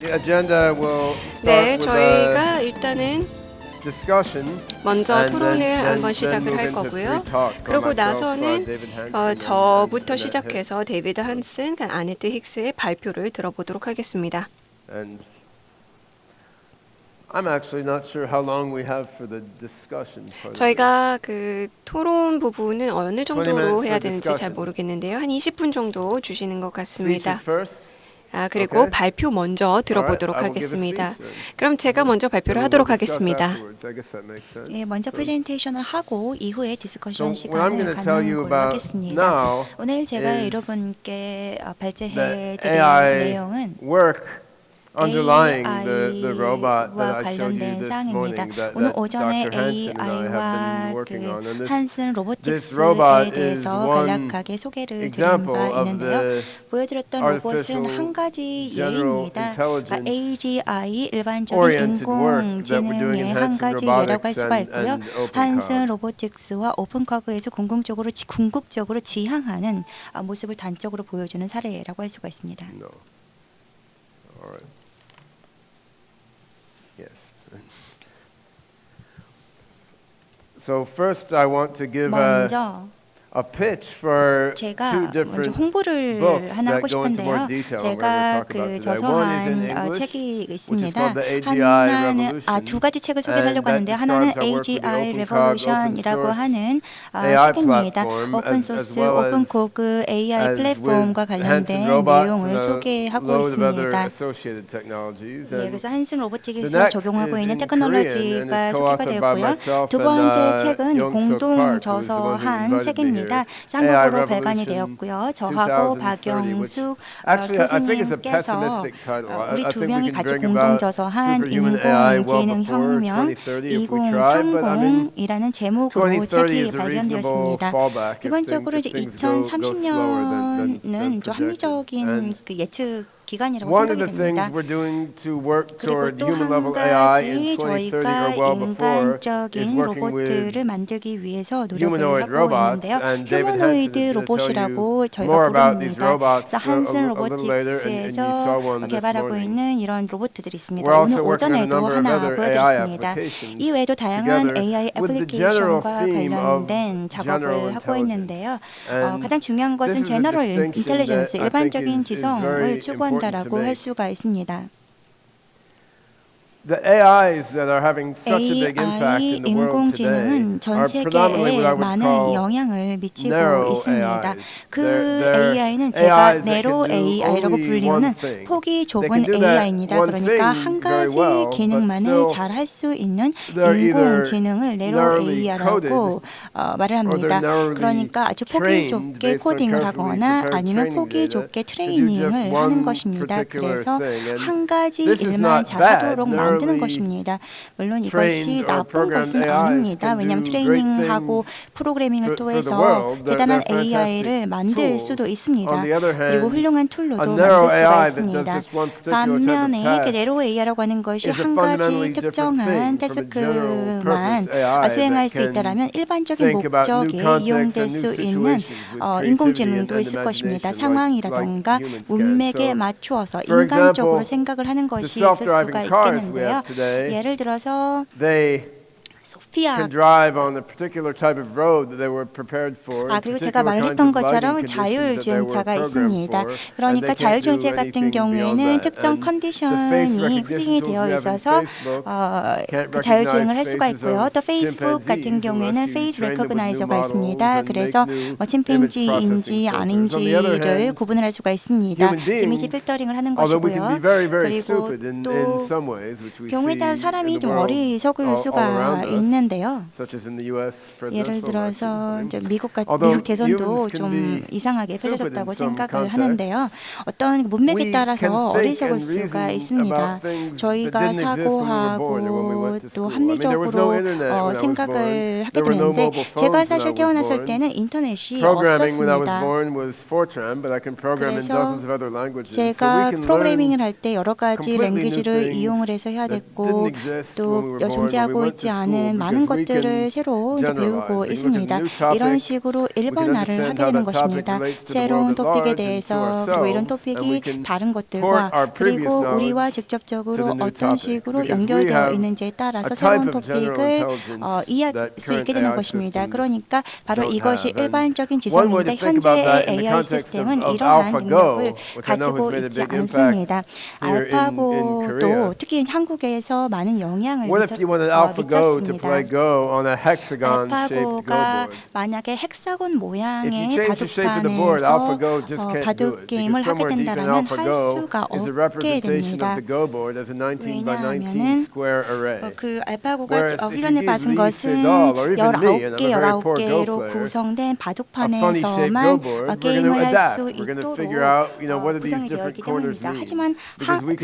The agenda will 네, start with 저희가 일단은 discussion. 먼저 and 토론을 then 한번 move 시작을 할 into 거고요. three talks by 그러고 myself, 나서는 David Hanson, 저부터 and Annette 시작해서 데이비드 한슨, 아네트 힉스의 발표를 들어보도록 하겠습니다. And I'm actually not sure how long we have for the discussion part. 저희가 그 토론 부분은 어느 20 정도로 minutes 해야 for 되는지 잘 discussion. 모르겠는데요. 한 20분 정도 주시는 것 같습니다. Speeches first. 그리고 Okay. 발표 먼저 들어보도록 All right, I will give a 하겠습니다. speech then. 그럼 제가 먼저 발표를 Then we will 하도록 discuss 하겠습니다. afterwards. I guess that makes sense. 예, 먼저 So 프레젠테이션을 하고 이후에 디스커션 what I'm going 시간을 to tell 갖는 you 걸로 about 하겠습니다. now 오늘 제가 is 여러분께 the 발제해드릴 AI 내용은 work underlying the robot AI와 that I showed you 관련된 this 사항입니다. morning that 오늘 오전에 Dr. Hanson and I have been AI와 working on. And 한슨 this 로보틱스에 robot is 대해서 one 간략하게 소개를 드린 example 바 of 있는데요. the 보여드렸던 로봇은 artificial 한 가지 general 예입니다. intelligence AGI 일반적인 oriented work that we're doing in 인공지능의 한 Hanson 가지 예라고 할 Robotics 수가 and 있고요. OpenCog. 한슨 로보틱스와 오픈커그에서 궁극적으로 지향하는 모습을 단적으로 보여주는 사례라고 할 수가 있습니다. No. All right. Yes. So first I want to give 먼저 a pitch for two 제가 먼저 different 홍보를 books 하나 that 하고 go into more 싶은데요. detail. I'm going to 제가 talk about 그 today. One is in 저서한 English, 책이 which is 있습니다. called the AGI 하나는 Revolution, 두 가지 책을 소개를 and 하려고 that 하는데 하나는 describes our work with the AGI OpenCog, Revolution이라고 open source 하는 AI 책입니다. platform, 오픈 as 소스, well as 오픈코그 AI with 플랫폼과 Hanson 관련된 robots 내용을 and a 소개하고 load of other 있습니다. associated technologies. 예, And 그래서 한슨 the 로보틱에서 next 적용하고 is 있는 in Korean and 테크놀로지가 is 소개가 co-authored by 되었고요. myself 두 and 번째 책은 Young-Suk 공동 Park, who's the one who 저서한 invited me 책입니다. here. 한국어로 AI 발간이 Revolution 되었고요. 저하고 2030, which 박영숙 actually I think is a 교수님께서 pessimistic title. 우리 I 두 think we 명이 can 같이 bring 공동 about 저서한 superhuman AI well 인공지능 before 혁명 2030 if we try, but I mean 2030이라는 제목으로 2030 책이 is a reasonable 발견되었습니다. fallback if 일반적으로 이제 things go slower than 2030년은 좀 projected. 합리적인 And 그 예측 기간이라고 one of the 생각이 things 됩니다. we're doing to work 그리고 toward 또 human 한 level AI in 가지 2030 or 저희가 well before is 인간적인 working with 로봇들을 만들기 위해서 노력을 humanoid 하고 robots, 있는데요. and David Hanson 휴머노이드 is going to tell 로봇이라고 you 저희가 more about these 부릅니다. robots 그래서 a 한슨 little later, and you saw 로보틱스에서 one this 개발하고 morning. 있는 이런 로봇들이 있습니다. We're also 오늘 working on a 오전에도 number of 하나 other AI 보여드렸습니다. applications 이 외에도 다양한 together AI with the general 애플리케이션과 theme of 관련된 general 작업을 하고 있는데요. intelligence. 가장 중요한 this 것은 is a 제너럴 distinction 인텔리전스, that I think 일반적인 is 지성을 very important 추구한다라고 to 할 make. 수가 있습니다. The AIs that are having such a big impact AI in the world today 인공지능은 전 are predominantly what 세계에 I would 많은 call 영향을 미치고 narrow 있습니다. AIs. 그 They're AI는 제가 AIs that 네로 can do AI라고 only 불리우는 one thing. 폭이 They 좁은 can do that AI입니다. one 그러니까 thing 한 very 가지 well, but 기능만을 still 잘 할 수 있는 they're either 인공지능을 네로 narrowly AI라고 말을 or 합니다. they're narrowly 그러니까 아주 폭이 trained 좁게 based on 코딩을 carefully 하거나 prepared 아니면 training 폭이 data 좁게 to do just 트레이닝을 one 하는 것입니다. particular 그래서 thing. And 한 가지 this is 일만 not bad. 잘하도록 만드는 Narrowly 것입니다. 물론 이것이 trained or 나쁜 programmed 것은 AIs 아닙니다. can 왜냐하면 do great 트레이닝하고 things 프로그래밍을 for the 통해서 world. 대단한 They're fantastic AI를 만들 tools. 수도 있습니다. On the other 그리고 hand, 훌륭한 a 툴로도 narrow 만들 수가 AI that does 있습니다. just one particular type of 반면에 그 task 네로 AI라고 하는 것이 is a 한 fundamentally 가지 different 특정한 thing from a general 태스크만 purpose AI 수행할 that 수 can 있다라면 일반적인 think about new 목적에 contexts 이용될 and 수 new 있는 situations with creativity 인공지능도 and 있을 것입니다. imagination 상황이라던가 like humans can. 문맥에 So, 맞추어서 for 인간적으로 example, 생각을 하는 the 것이 있을 수가 self-driving cars we 있겠는데요. have today, 예를 들어서 they 소피아 can drive on a particular type of road that they were prepared for. 그리고 제가 말을 했던 것처럼 자율주행차가 있습니다. 그러니까 자율주행차 같은 경우에는 특정 컨디션이 코딩이 되어 있어서 그 자율주행을 할 수가 있고요. 또 페이스북 같은 경우에는 페이스 레코그나이저가 있습니다. 그래서 침팬지인지 아닌지를 구분을 할 수가 있습니다. 이미지 필터링을 하는 것이고요. 그리고 또 경우에 따라 사람이 좀 어리석을 수가 있는데요. 예를 들어서 이제 미국 대선도 좀 이상하게 펼쳐졌다고 생각을 하는데요. 어떤 문맥에 따라서 어리석을 수가 있습니다. 저희가 사고하고 또 합리적으로 생각을 하게 되는데 제가 사실 태어났을 때는 인터넷이 없었습니다. 그래서 제가 프로그래밍을 할 때 여러 가지 랭귀지를 이용을 해서 해야 됐고 또 존재하고 있지 않은 우리는 많은 것들을 새로 이제 배우고 있습니다. 이런 식으로 일반화를 하게 되는 것입니다. 새로운 토픽에 대해서 그리고 이런 토픽이 다른 것들과 그리고 우리와 직접적으로 어떤 식으로 연결되어 있는지에 따라서 새로운 토픽을 이해할 수 있게 되는 것입니다. 그러니까 바로 이것이 일반적인 지성인데 현재의 AI 시스템은 이러한 능력을 가지고 있지 않습니다. 알파고도 특히 한국에서 많은 영향을 미쳤습니다. 알파고가 만약에 헥사곤 모양의 바둑판에서 바둑 게임을 하게 된다면 할 수가 없게 됩니다. 왜냐하면은 그 알파고가 훈련을 받은 것은 19개로 구성된 바둑판에서만 게임을 할 수 있도록 구성이 되어 있기 때문입니다. 하지만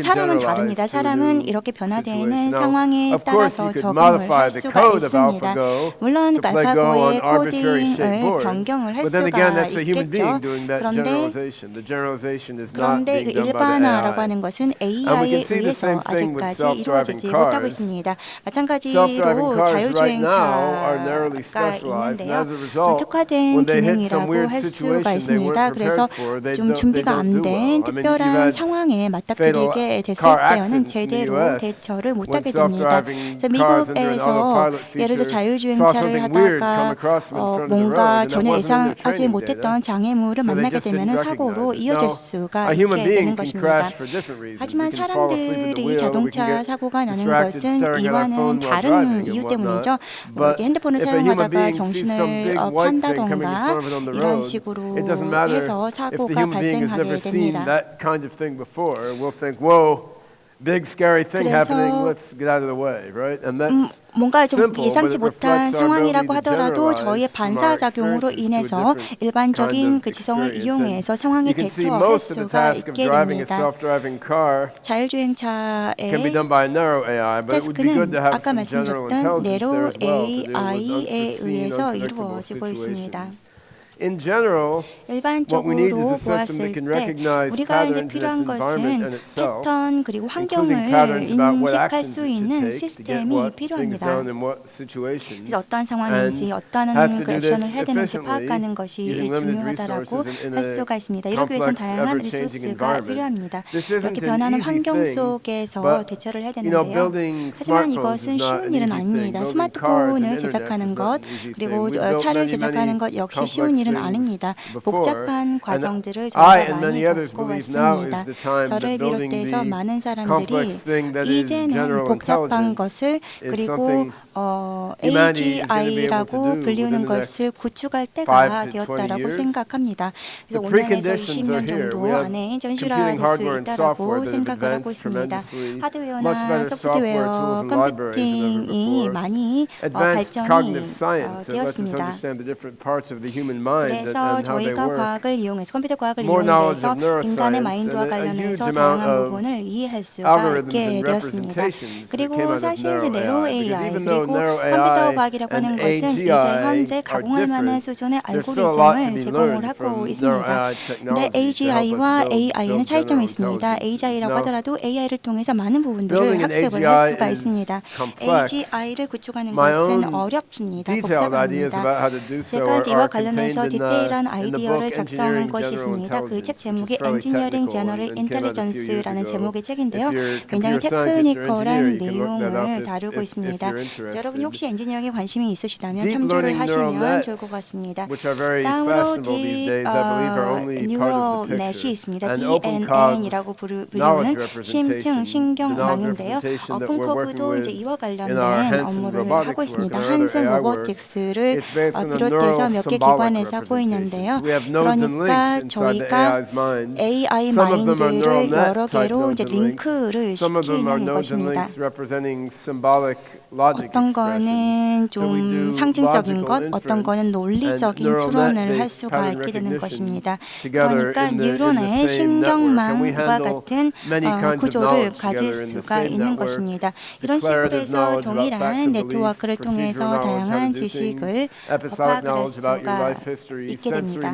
사람은 다릅니다. 사람은 이렇게 변화되는 상황에 따라서 적응을 할 수가 있습니다. 물론 알파고의 코딩을 변경을 할 수가 있겠죠. 그런데 일반화라고 하는 것은 AI에 의해서 아직까지 이루어지지 못하고 있습니다. 마찬가지로 자율주행차가 있는데요. 좀 특화된 기능이라고 할 수가 있습니다. 그래서 좀 준비가 안 된 특별한 상황에 맞닥뜨리게 됐을 때에는 제대로 대처를 못하게 됩니다. 그래서 미국에서 예를 들어 자율주행차를 하다가 뭔가 전혀 예상하지 못했던 장애물을 만나게 되면 사고로 이어질 수가 있게 되는 것입니다. 하지만 사람들이 자동차 사고가 나는 것은 이와는 다른 이유 때문이죠. 이렇게 핸드폰을 사용하다가 정신을 판다던가 이런 식으로 해서 사고가 발생하게 됩니다. Big scary thing happening. Let's get out of the way, right? And that's 뭔가 좀 예상치 못한 상황이라고 하더라도 저희의 반사작용으로 인해서 일반적인 그 지성을 이용해서 상황에 대처할 수가 있게 됩니다. 자율주행차의 태스크는 아까 말씀드렸던 네로 AI에 의해서 이루어지고 있습니다. 일반적으로 보았을 때 우리가 이제 필요한 것은 패턴 그리고 환경을 인식할 수 있는 시스템이 필요합니다. 그래서 어떠한 상황인지 어떠한 그 액션을 해야 되는지 파악하는 것이 중요하다고 할 수가 있습니다. 이러기 위해서는 다양한 리소스가 필요합니다. 이렇게 변하는 환경 속에서 대처를 해야 되는데요. 하지만 이것은 쉬운 일은 아닙니다. 스마트폰을 제작하는 것 그리고 차를 제작하는 것 역시 쉬운 일은 아닙니다. 복잡한 과정들을 저희가 많이 겪고 왔습니다. 저를 비롯해서 많은 사람들이 이제는 복잡한 것을 그리고 AGI라고 불리우는 것을 구축할 때가 되었다라고 생각합니다. 그래서 5년에서 20년 정도 안에 현실화될 수 있다라고 생각을 하고 있습니다. 하드웨어나 소프트웨어 컴퓨팅이 많이 발전이 되었습니다. 그래서 저희가 과학을 이용해서 컴퓨터 과학을 이용해서 인간의 마인드와 관련해서 다양한 부분을 이해할 수가 있게 되었습니다. 그리고 사실 이제 네로 AI 그리고 컴퓨터 과학이라고 하는 것은 이제 현재 가공할 만한 수준의 알고리즘을 제공을 하고 있습니다. 근데 AGI와 AI에는 차이점이 있습니다. AGI라고 하더라도 AI를 통해서 많은 부분들을 학습을 할 수가 있습니다. AGI를 구축하는 것은 어렵습니다. 복잡합니다. 제가 이와 관련해서 디테일한 아이디어를 작성한 것이 있습니다. 그 책 제목이 Engineering General Intelligence라는 제목의 책인데요. 굉장히 테크니컬한 내용을 다루고 있습니다. 여러분이 혹시 엔지니어링에 관심이 있으시다면 참조를 하시면 좋을 것 같습니다. 다음으로 뉴럴 넷이 있습니다. DNN이라고 불리는 심층 신경망인데요. 콩커브도 이제 이와 관련된 업무를 하고 있습니다. 한슨 로보틱스를 비롯해서 몇 개 기관에서 하고 있는데요. 그러니까 저희가 AI 마인드를 여러 개로 이제 링크를 시키는 것입니다. 어떤 거는 좀 상징적인 것, 어떤 거는 논리적인 추론을 할 수가 있게 되는 것입니다. 그러니까 뉴런의 신경망과 같은 구조를 가질 수가 있는 것입니다. 이런 식으로 해서 동일한 네트워크를 통해서 다양한 지식을 파악을 할 수가 있게 됩니다.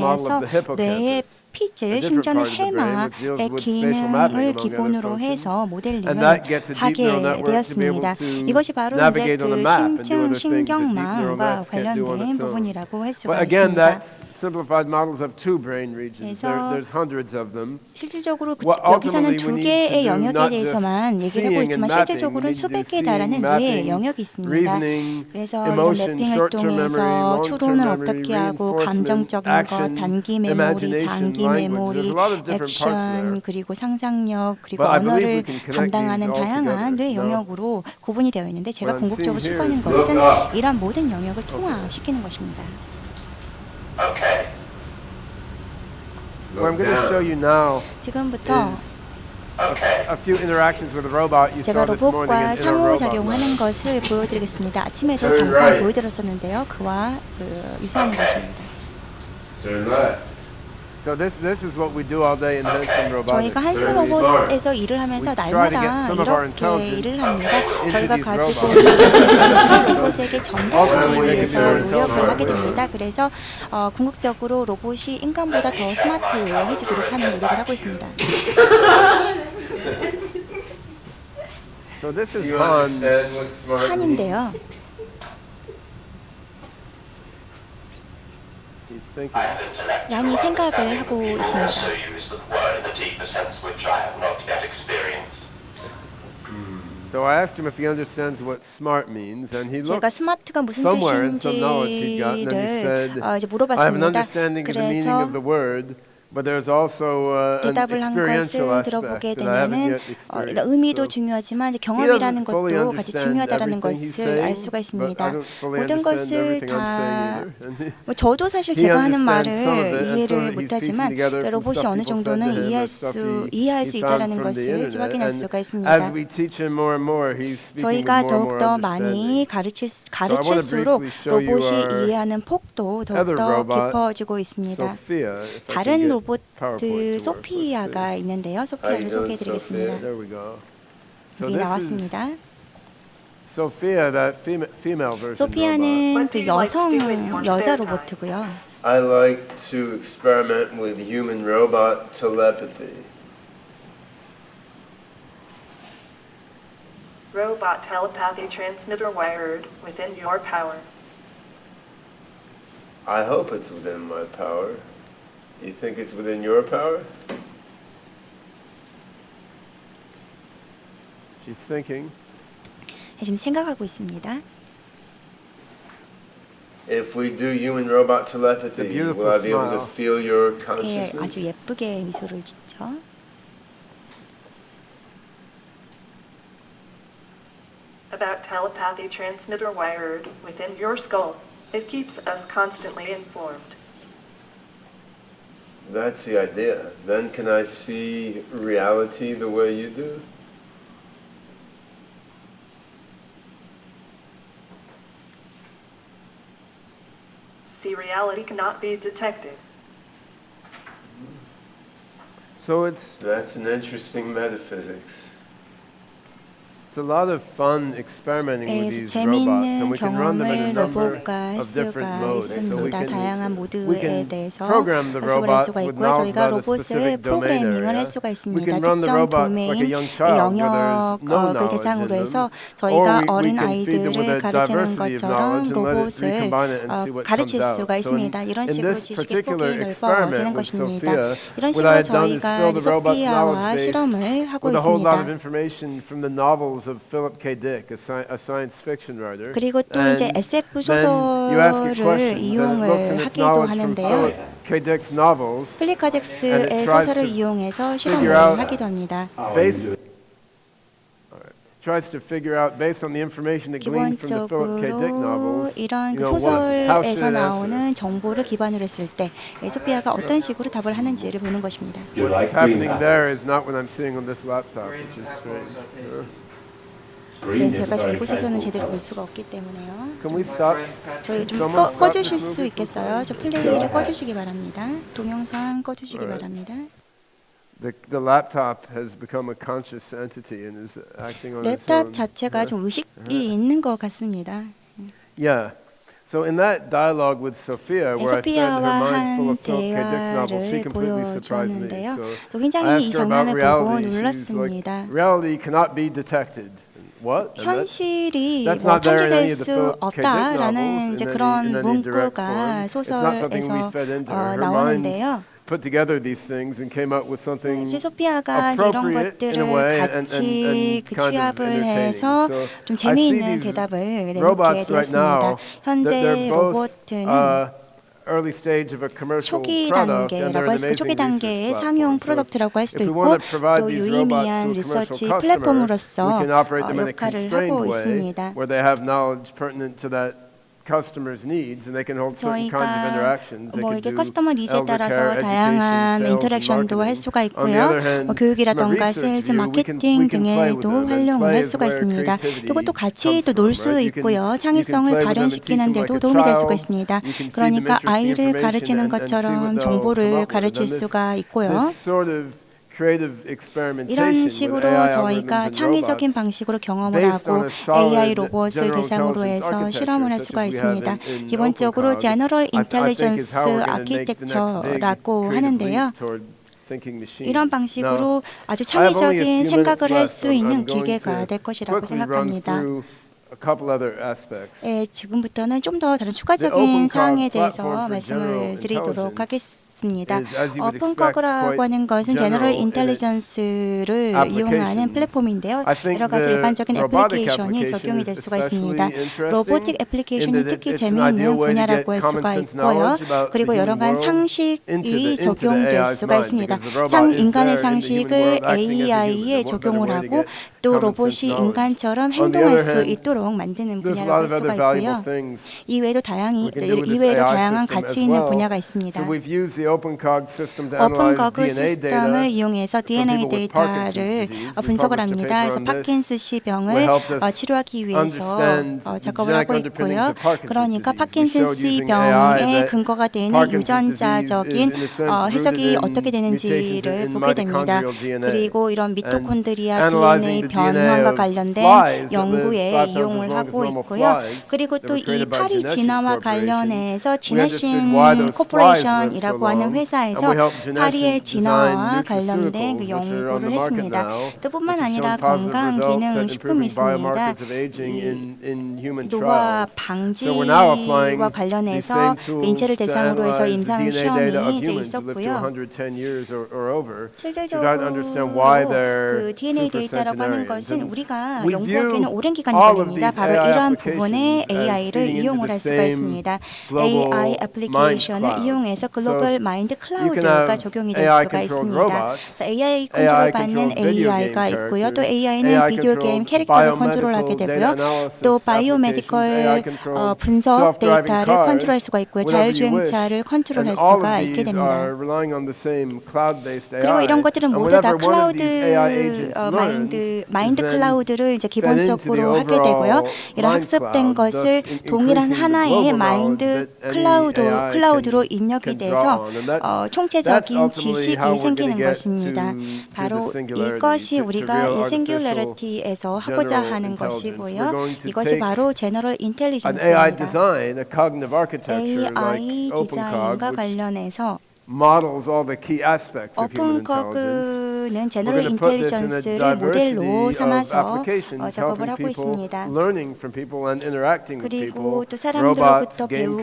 model 내에서 of the 뇌의 hippocampus. 피질, 심지어는 해마의 기능을 기본으로 해서 모델링을 하게 되었습니다. 이것이 바로 이제 그 심층 신경망과 관련된 부분이라고 할 수가 있습니다. simplified models of two brain regions. There's hundreds of them. 실질적으로 여기서는 두 개의 영역에 대해서만 얘기를 하고 있지만 실질적으로는 수백 개에 달하는 뇌의 영역이 있습니다. 그래서 이런 매핑을 통해서 추론을 어떻게 하고 감정적인 것, 단기 메모리, 장기 메모리, 액션, 그리고 상상력, 그리고 언어를 감당하는 다양한 뇌 영역으로 구분이 되어 있는데 제가 궁극적으로 추구하는 것은 이러한 모든 영역을 통합시키는 것입니다. Okay. What I'm going to show you now 지금부터 is a few interactions with a robot you 제가 saw this morning 로봇과 in Inner Robot 상호작용하는 Lab. 것을 보여드리겠습니다. 아침에도 잠깐 보여드렸었는데요. 그와 유사한 것입니다. Turn left. So this is what we do all day in Hanson Robotics. 저희가 한스 로봇에서 일을 하면서 날마다 이렇게 일을 합니다. 저희가 가지고 있는 로봇에게 전달하기 위해서 노력을 하게 됩니다. 그래서 궁극적으로 로봇이 인간보다 더 스마트해지도록 하는 노력을 하고 있습니다. So this is You Han. understand what smart means? 한인데요. He's thinking. 양이 생각을 하고 있습니다. also use the word in a deeper sense which I have not yet experienced. So I asked him if he understands what smart means, and he 제가 looked 스마트가 무슨 somewhere in some knowledge he got, and then he said, 뜻인지를 이제 I have an 물어봤습니다. understanding of the meaning of 그래서 the word, but there's also an 대답을 한 experiential 것을 들어보게 aspect that I haven't 되면은 yet experienced. 의미도 So 중요하지만 이제 he 경험이라는 doesn't fully 것도 같이 understand 중요하다라는 everything he's 것을 알 saying, 수가 but I 있습니다. don't fully 모든 understand 것을 everything I'm 다 saying either. And 저도 사실 he 제가 하는 understands some of 말을 it, and so 이해를 he's 못하지만 piecing together from 로봇이 stuff 어느 people said 정도는 to him and stuff 이해할 수 he 있다라는 found from the 것을 internet. 확인할 And 수가 as 있습니다. we teach him more and more, he's speaking with 저희가 more and more 더욱더 understanding. 많이 가르칠수록 briefly show you 로봇이 our 이해하는 폭도 other 더욱더 robot, 깊어지고 있습니다. Sophia, if I 다른 can get 로봇 PowerPoint to work, let's 소피아가 see. 있는데요. How 소피아를 you doing, 소개해드리겠습니다. There we go. So 이게 this is 나왔습니다. Sophia, that female version robot. 소피아는 그 여자 로봇이고요. I like to experiment with human-robot telepathy. Robot telepathy transmitter wired within your power. I hope it's within my power. You think it's within your power? She's thinking. 지금 생각하고 있습니다. If we do human-robot telepathy, It's a beautiful will I be able to smile. feel your 예, consciousness? 아주 예쁘게 미소를 짓죠. About telepathy transmitter wired within your skull. It keeps us constantly informed. That's the idea. Then can I see reality the way you do? See, reality cannot be detected. So it's That's an interesting metaphysics. a lot of fun experimenting with these robots, 재미있는 and we can run them in a 경험을 number 로봇과 할 of different 수가 modes. So we 있습니다. 다양한 we 모드에 can 대해서 program the 연습을 할 robots 수가 with 있고요. knowledge 저희가 about a 로봇을 specific domain 프로그래밍을 area. 할 수가 We 있습니다. can run the 특정 robots like a young child where there's no 영역을 knowledge 대상으로 in 해서 them. 저희가 Or 어린 we can feed them with 아이들을 a 가르치는 diversity of 것처럼 knowledge and let it 로봇을 recombine it and see what 가르칠 comes out. 수가 So 있습니다. 이런 in 식으로 this 지식의 particular 폭이 넓어지는 experiment with 것입니다. Sophia, 이런 what I 식으로 had done is 저희가 fill the robot's 소피아와 knowledge base 실험을 하고 with a whole lot of 있습니다. information from the novels of Philip K. Dick, a science fiction writer. 그리고 또 이제 And SF then you ask it 소설을 questions, and it looks 이용을 in its 하기도 knowledge from 하는데요. Philip K. Dick's novels, and 필리카덱스의 it tries 소설을 to 이용해서 figure 실험을 out 하기도 합니다. based, tries to figure out based on the information it gleaned from the Philip K. Dick 기본적으로 novels, 이런 그 how should 소설에서 it answer? 나오는 정보를 기반으로 했을 때 소피아가 어떤 식으로 답을 하는지를 보는 것입니다. What's happening there is not what I'm seeing on this laptop, which is strange. 네, 제가 지금 이곳에서는 제대로 볼 수가 없기 때문에요. Can we stop? 저희 좀 Someone stop 꺼주실 this 수 movie? 있겠어요? 저 플레이를 꺼주시기 바랍니다. 동영상 꺼주시기 바랍니다. The laptop has become a conscious entity and is acting on its own. 랩탑 자체가 좀 의식이 있는 것 같습니다. Yeah. So in that dialogue with Sophia, where I fed her 소피아와 mind full 한 of Philip K. Dick's novels, she 대화를 completely surprised me. 보여주었는데요. So 또 I 굉장히 이 asked her about 장면을 보고 reality. She's 놀랐습니다. like, reality cannot be detected. What? And 현실이 that's 뭐 not there in 탐지될 any of the 수 Philip K. Dick 없다라는 novels 이제 in 그런 any direct 문구가 form. It's not something we 소설에서 fed into her. Her mind 나오는데요. put together these things and came up with something 소피아가 이런 appropriate in a way 것들을 같이 그 취합을 해서 좀 I see 재미있는 these 대답을 내놓게 robots right 되었습니다. now. 현재 They're both 로봇은 early stage of a commercial 초기 product, and they're 단계라고 an 할 수, 초기 amazing 단계의 research 상용 platform. So 프로덕트라고 할 수도 if we 있고 want to provide 또 these robots to 유의미한 a 리서치 commercial customer, 플랫폼으로서 we can operate them in a 역할을 constrained 하고 way, 있습니다. where they have knowledge pertinent to that customer's needs, and they can hold certain kinds of interactions. They 뭐 can 이게 do 커스터머 니즈에 elder 따라서 care, 다양한 education, sales, and 인터랙션도 할 marketing. 수가 On the 있고요. other hand, 뭐 교육이라던가 from a research 세일즈, view, 마케팅 we can play with 등에도 them, and 활용을 play 할 is 수가 where 있습니다. creativity 그리고 또 같이 comes 또 놀 from, 수 right? 있고요. You can 창의성을 play with them and teach them 발현시키는데도 like a 도움이 될 수가 child. 있습니다. You can feed them 그러니까 interesting 아이를 information 가르치는 and see what 것처럼 they'll come 정보를 up with. 가르칠 And 수가 있고요. this sort of creative experimentation 이런 with 식으로 AI 저희가 algorithms and 창의적인 robots 방식으로 경험을 based 하고 on a solid AI 로봇을 general 대상으로 intelligence 해서 실험을 할 architecture, 수가 such as we 있습니다. have in 기본적으로 OpenCog, 제너럴 I think 인텔리전스 is how we're going to make the next big 아키텍처라고 creative 하는데요. leap toward thinking machines. 이런 방식으로 Now, 아주 I have only a 창의적인 few 생각을 minutes 할 left. 수 I'm 있는 going 기계가 to 될 것이라고 quickly run 생각합니다. through a couple other aspects. 지금부터는 좀 더 다른 추가적인 OpenCog 사항에 대해서 platform for 말씀을 general 드리도록 intelligence 하겠습니다. is, as you would expect, 오픈커그라고 quite 하는 것은 general 제너럴 in its 인텔리전스를 이용하는 applications. 플랫폼인데요. I think 여러 가지 the 일반적인 robotic 애플리케이션이 application 적용이 될 is 수가 있습니다. especially 로보틱 interesting 애플리케이션이 in that 특히 it's an ideal 재미있는 way to 분야라고 get 할 common 수가 sense 있고요. knowledge about the 그리고 여러 human 가지 world 상식이 into the 적용될 AI's 수가 mind, 있습니다. because the robot 상 is 인간의 there in the human 상식을 world acting as a human. AI에 And what better 적용을 way to 하고 get 또 common 로봇이 sense knowledge? 인간처럼 On the 행동할 other 수 hand, 있도록 만드는 there's a 분야라고 lot 할 of other 수가 valuable 있고요. things 이외에도 we can do with this 이외에도 AI 다양한 system 가치 as 있는 well. 분야가 있습니다. So we've used the OpenCog system to analyze 오픈커그 DNA 시스템을 data 이용해서 from DNA people with Parkinson's 데이터를 disease. We 분석을 published a 합니다. paper 그래서 on this. 파킨스씨 병을 It helped us 치료하기 위해서 understand the 작업을 genetic 하고 underpinnings 있고요. of Parkinson's 그러니까 disease. We showed 파킨슨씨 using AI 병의 that 근거가 되는 Parkinson's 유전자적인 disease is in a sense 해석이 rooted in 어떻게 mutations 되는지를 in 보게 됩니다. mitochondrial DNA. 그리고 이런 And 미토콘드리아 analyzing DNA the DNA 변환과 of 관련된 flies that live 연구에 5 times as 이용을 long as 하고 normal 있고요. flies 그리고 that 또 were 이 created by 파리 Genetech 진화와 Corporation. 관련해서 We 지네신 understood why those flies lived so 코퍼레이션이라고 하는 long, and 회사에서 we helped Genetech 파리의 design 진화와 관련된 nutraceuticals, 그 which are on 연구를 the market 했습니다. now, 그뿐만 which have 아니라 shown positive 건강 results 기능 at 식품이 improving 있습니다. biomarkers of aging in human 노화 trials. So we're now applying 방지와 these 관련해서 same 그 tools 인체를 to 대상으로 해서 analyze the 임상 DNA data of 시험이 이제 humans who live to 있었고요. 110 years or over to try 실질적으로 to understand why they're 그 DNA 데이터라고 하는 supercentenarians. 것은 우리가 We 연구하기에는 view 오랜 기간이 all of 걸립니다. these 바로 AI 이러한 applications 부분에 as AI를 feeding into 이용을 the 할 수가 same 있습니다. global AI mind 애플리케이션을 cloud. 이용해서 글로벌 So 마인드 you can 클라우드가 have 적용이 될 AI 수가 controlled 있습니다. robots, AI 컨트롤 받는 AI-controlled video AI가 game 있고요. 또 characters, AI는 비디오 게임 AI-controlled 캐릭터를 컨트롤하게 biomedical 되고요. data analysis 또 applications, 바이오메디컬 AI-controlled 분석 self-driving 데이터를 cars, 컨트롤할 수가 있고요. whatever you wish. 자율주행차를 컨트롤할 And all 수가 of 있게 these 됩니다. are relying on the same cloud-based AI. 그리고 이런 것들은 And 모두 다 whenever one of 클라우드 these AI agents learns, 마인드 is then 클라우드를 이제 fed into the 기본적으로 하게 overall 되고요. 이런 mind 학습된 cloud, 것을 thus 동일한 increasing the 하나의 global 마인드 knowledge that any 클라우드로 AI 입력이 can 돼서 draw on. And that's 총체적인 ultimately 지식이 how we're 생기는 going to get 것입니다. to 바로 the singularity, 이것이 to 우리가 real 이 artificial 싱귤러리티에서 하고자 general 하는 intelligence. 것이고요. We're going to 이것이 take 바로 제너럴 an AI 인텔리전스입니다. design, a cognitive architecture like AI OpenCog, 디자인과 which 관련해서 models all the key aspects of human intelligence. 오픈커그는 We're 제너럴 going to put this in a 인텔리전스를 모델로 diversity of 삼아서 applications, 작업을 helping 하고 people, 있습니다. learning from people and interacting with 그리고 people, 또 robots, 사람들로부터 game 배우고 또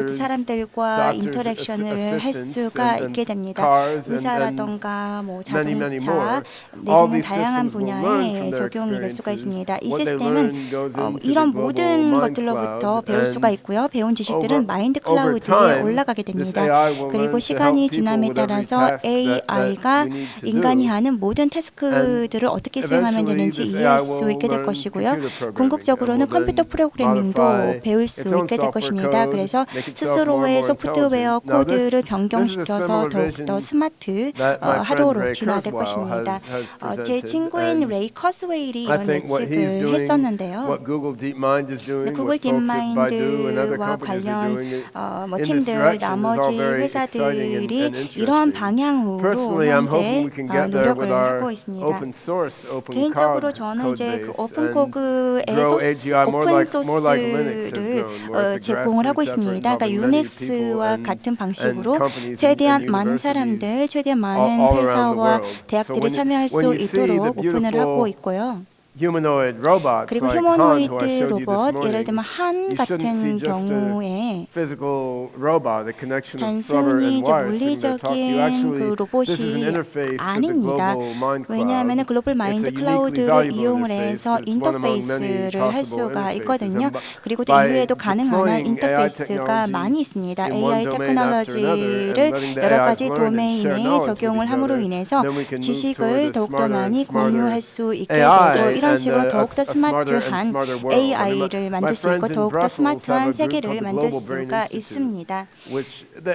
characters, 사람들과 doctors, 인터랙션을 할 assistants, 수가 and 있게 됩니다. cars, 의사라던가 뭐 many, many 자동차 more. All 내지는 these 다양한 systems will learn from 분야에 their 적용이 될 수가 experiences. 있습니다. 이 What they 시스템은 learn goes into the 이런 global 모든 mind 것들로부터 cloud, 배울 수가 and 있고요. 배운 지식들은 마인드 over 클라우드에 time, 올라가게 this 됩니다. AI will 그리고 learn to 시간이 help people 지남에 with every 따라서 task that AI가 we need to 인간이 do. 하는 모든 태스크들을 어떻게 수행하면 Eventually, 되는지 this 이해할 AI 수 will 있게 될 learn 것이고요. computer programming 궁극적으로는 and will 컴퓨터 then 프로그래밍도 modify 배울 its 수 own 있게 될 software 것입니다. code, 그래서 make itself more and 스스로의 more 소프트웨어 intelligent. Now, 코드를 this is a 변경시켜서 similar 더욱더 vision 스마트 that my friend 하도록 Ray 진화될 Kurzweil 것입니다. has 제 presented, 친구인 and 레이 커스웨일이 I 이런 think what he's 예측을 doing, 했었는데요. what Google DeepMind is doing, 구글 what folks at Baidu and other 딥마인드와 companies are doing 관련 in this 팀들 direction is all 나머지 very exciting 회사들이 and 이러한 interesting. 방향으로 Personally, I'm hoping 현재 we can get there 노력을 with our 하고 있습니다. open source, open 개인적으로 code 저는 이제 그 base 오픈 and 코그의 grow AGI more 오픈 like Linux has 소스를 grown, where it's a 제공을 하고 grassroots effort 있습니다. 그러니까 involving many 유넥스와 people 같은 and 방식으로 companies 최대한 and 많은 universities 사람들, 최대한 많은 all around the 회사와 world. 대학들이 So 참여할 수 when you see the 있도록 오픈을 하고 beautiful 있고요. humanoid robots 그리고 like Han, who I 휴머노이드 showed you this 로봇, 예를 morning, 들면 한 you shouldn't see 같은 just a 경우에 physical robot, a connection of rubber 단순히 and 이제 wires sitting there talking to you. 물리적인 Actually, 그 this is an 로봇이 interface to the 아닙니다. global mind cloud. 왜냐하면 글로벌 It's 마인드 a uniquely 클라우드를 valuable 이용을 interface, 해서 but it's one among many 인터페이스를 할 possible 수가 interfaces. 있거든요. And 그리고 또 by 이후에도 가능한 deploying AI 인터페이스가 많이 있습니다. technology in AI one domain after another 테크놀로지를 and letting the 여러 AIs 가지 learn and share 도메인에 knowledge 적용을 with each 함으로 other, 인해서 then we can move 지식을 toward a 더욱더 smarter 많이 and smarter 공유할 수 있게 AI 되고 이런 and 식으로 더욱더 a smarter and 스마트한 smarter world. I mean, AI를 my 만들 수 있고 friends in 더욱더 Brussels have 스마트한 a group 세계를 called the 만들 Global Brain 수가 Institute, 있습니다. which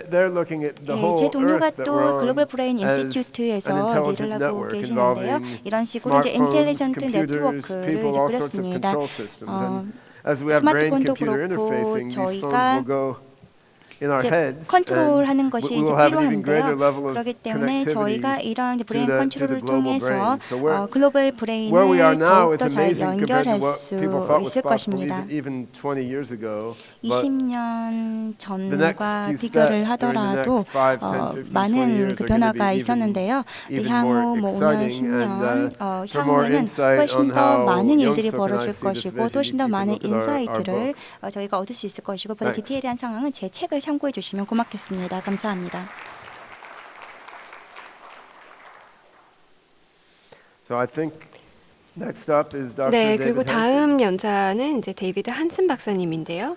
they're looking at the whole 제 동료가 Earth that 또 we're on 글로벌 브레인 as an 인스티튜트에서 intelligent 일을 하고 network 계시는데요. involving 이런 식으로 이제 smartphones, 인텔리전트 computers, 네트워크를 people, 이제 all sorts of 꾸렸습니다. control systems. And as we have 스마트폰도 brain-computer 그렇고 interfacing, these phones 저희가 will go in our 이제 heads, 컨트롤하는 and 것이 we 이제 will have an even greater 필요한데요. level of 그렇기 때문에 connectivity 저희가 이런 브레인 to the 컨트롤을 global 통해서 brain. So 글로벌 where we are 브레인을 now is 더욱더 잘 amazing compared to 연결할 what 수 people thought was 있을 possible 것입니다. even 20 years ago. But 20년 the next 전과 few 비교를 steps during the 하더라도 next 5, 10, 15, 20 많은 years 그 are going to 변화가 be 있었는데요. even 향후 more 뭐 5년, exciting 10년 and for more 향후에는 insight 훨씬 on 더 how 많은 일들이 Yongsuk and I 벌어질 see this 것이고 vision, 훨씬 더 you can 많은 look at our 인사이트를 books. 저희가 얻을 수 있을 것이고 보다 Thanks. 디테일한 상황은 제 책을 참고해 주시면 고맙겠습니다. 감사합니다. So I think next up is Dr. 네, David 그리고 Hansen. 다음 연자는 이제 데이비드 한슨 박사님인데요.